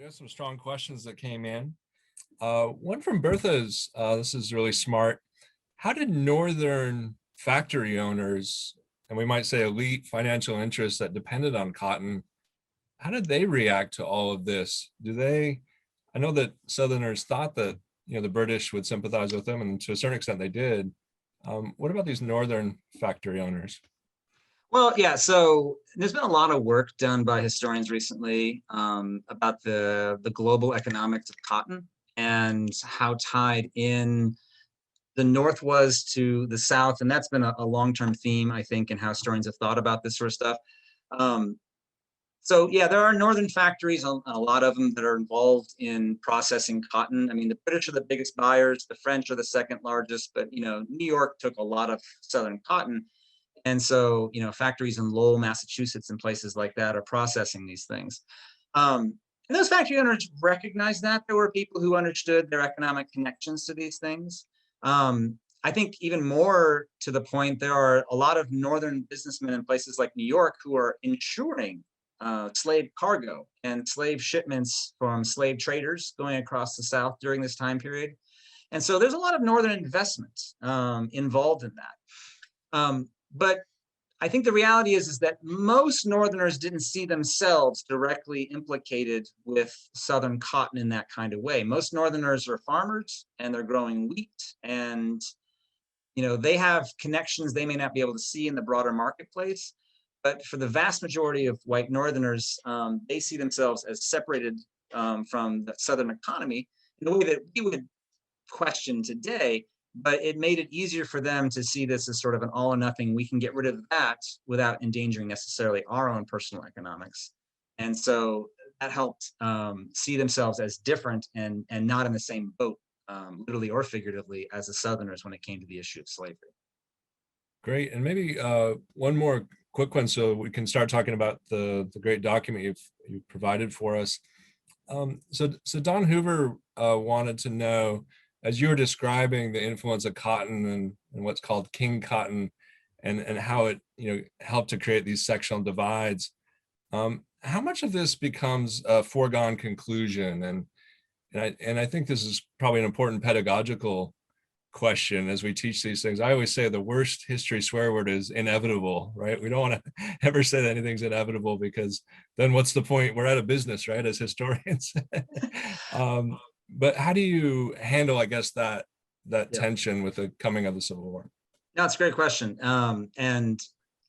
We have some strong questions that came in. One from Bertha is, this is really smart. How did Northern factory owners, and we might say elite financial interests that depended on cotton, how did they react to all of this? I know that Southerners thought that, the British would sympathize with them, and to a certain extent they did. What about these Northern factory owners? Well, yeah, so there's been a lot of work done by historians recently about the global economics of cotton and how tied in the North was to the South. And that's been a long-term theme, I think, in how historians have thought about this sort of stuff. Um, so yeah, there are Northern factories, a lot of them that are involved in processing cotton. I mean, the British are the biggest buyers, the French are the second largest, but New York took a lot of Southern cotton. And so, factories in Lowell, Massachusetts, and places like that are processing these things. And those factory owners recognized that there were people who understood their economic connections to these things. I think even more to the point, there are a lot of Northern businessmen in places like New York who are insuring slave cargo and slave shipments from slave traders going across the South during this time period. And so there's a lot of Northern investment involved in that. But I think the reality is that most Northerners didn't see themselves directly implicated with Southern cotton in that kind of way. Most Northerners are farmers and they're growing wheat, and they have connections they may not be able to see in the broader marketplace. But for the vast majority of white Northerners, they see themselves as separated from the Southern economy in a way that we would question today. But it made it easier for them to see this as sort of an all or nothing. We can get rid of that without endangering necessarily our own personal economics. And so that helped see themselves as different and not in the same boat, literally or figuratively, as the Southerners when it came to the issue of slavery. Great. And maybe one more quick one so we can start talking about the great document you've provided for us. So Don Hoover wanted to know, as you were describing the influence of cotton and what's called king cotton and how it helped to create these sectional divides, how much of this becomes a foregone conclusion? And I think this is probably an important pedagogical question as we teach these things. I always say the worst history swear word is inevitable, right? We don't want to ever say that anything's inevitable, because then what's the point? We're out of business, right, as historians. But how do you handle, I guess, that tension with the coming of the Civil War? No, it's a great question. And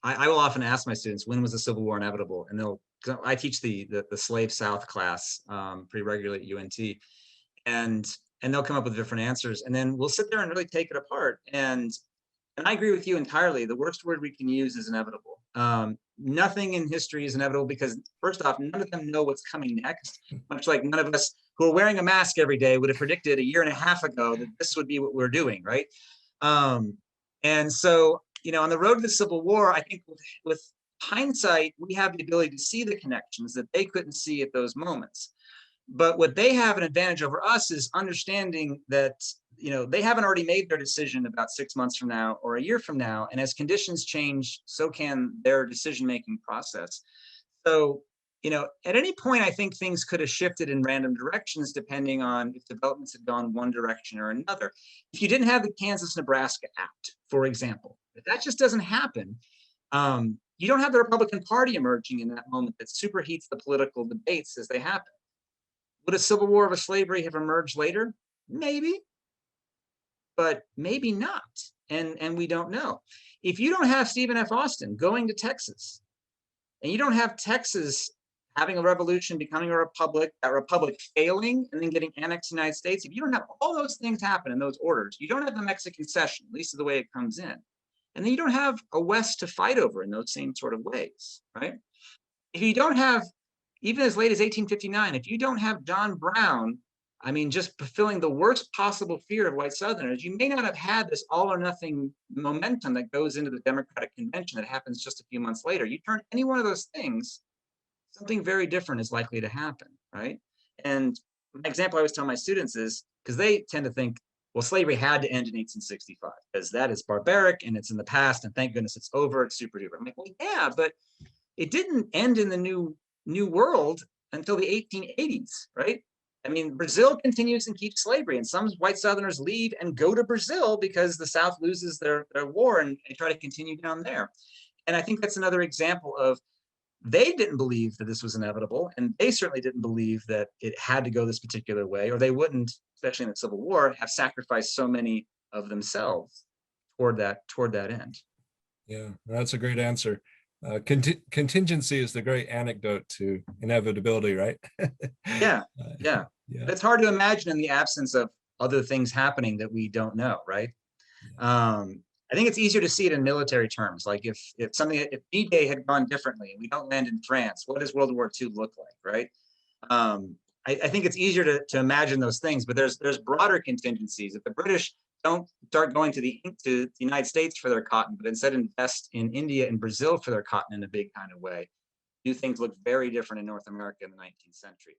I will often ask my students, when was the Civil War inevitable? And I teach the Slave South class pretty regularly at UNT. And they'll come up with different answers, and then we'll sit there and really take it apart. And I agree with you entirely. The worst word we can use is inevitable. Nothing in history is inevitable because, first off, none of them know what's coming next. Much like none of us who are wearing a mask every day would have predicted a year and a half ago that this would be what we're doing, right? And so, on the road to the Civil War, I think with hindsight, we have the ability to see the connections that they couldn't see at those moments. But what they have an advantage over us is understanding that, they haven't already made their decision about 6 months from now or a year from now. And as conditions change, so can their decision-making process. So, at any point, I think things could have shifted in random directions depending on if developments had gone one direction or another. If you didn't have the Kansas-Nebraska Act, for example, if that just doesn't happen, you don't have the Republican Party emerging in that moment that superheats the political debates as they happen. Would a civil war of slavery have emerged later? Maybe, but maybe not. And we don't know. If you don't have Stephen F. Austin going to Texas, and you don't have Texas having a revolution, becoming a republic, that republic failing, and then getting annexed to the United States, if you don't have all those things happen in those orders, you don't have the Mexican Cession, at least the way it comes in. And then you don't have a West to fight over in those same sort of ways, right? If you don't have, even as late as 1859, if you don't have John Brown, just fulfilling the worst possible fear of white Southerners, you may not have had this all or nothing momentum that goes into the Democratic Convention that happens just a few months later. You turn any one of those things, something very different is likely to happen, right? And the example I always tell my students is, because they tend to think, well, slavery had to end in 1865, because that is barbaric and it's in the past, and thank goodness it's over, it's super duper. I'm like, well, yeah, but it didn't end in the new world until the 1880s, right? I mean, Brazil continues and keeps slavery, and some white Southerners leave and go to Brazil because the South loses their war and they try to continue down there. And I think that's another example of they didn't believe that this was inevitable, and they certainly didn't believe that it had to go this particular way, or they wouldn't, especially in the Civil War, have sacrificed so many of themselves toward that end. Yeah, that's a great answer. Contingency is the great anecdote to inevitability, right? Yeah, yeah. Yeah, But it's hard to imagine in the absence of other things happening that we don't know, right? yeah, I think it's easier to see it in military terms. Like if D-Day had gone differently and we don't land in France, what does World War II look like, right? I think it's easier to imagine those things, but there's broader contingencies. If the British don't start going to the United States for their cotton, but instead invest in India and Brazil for their cotton in a big kind of way, do things look very different in North America in the 19th century.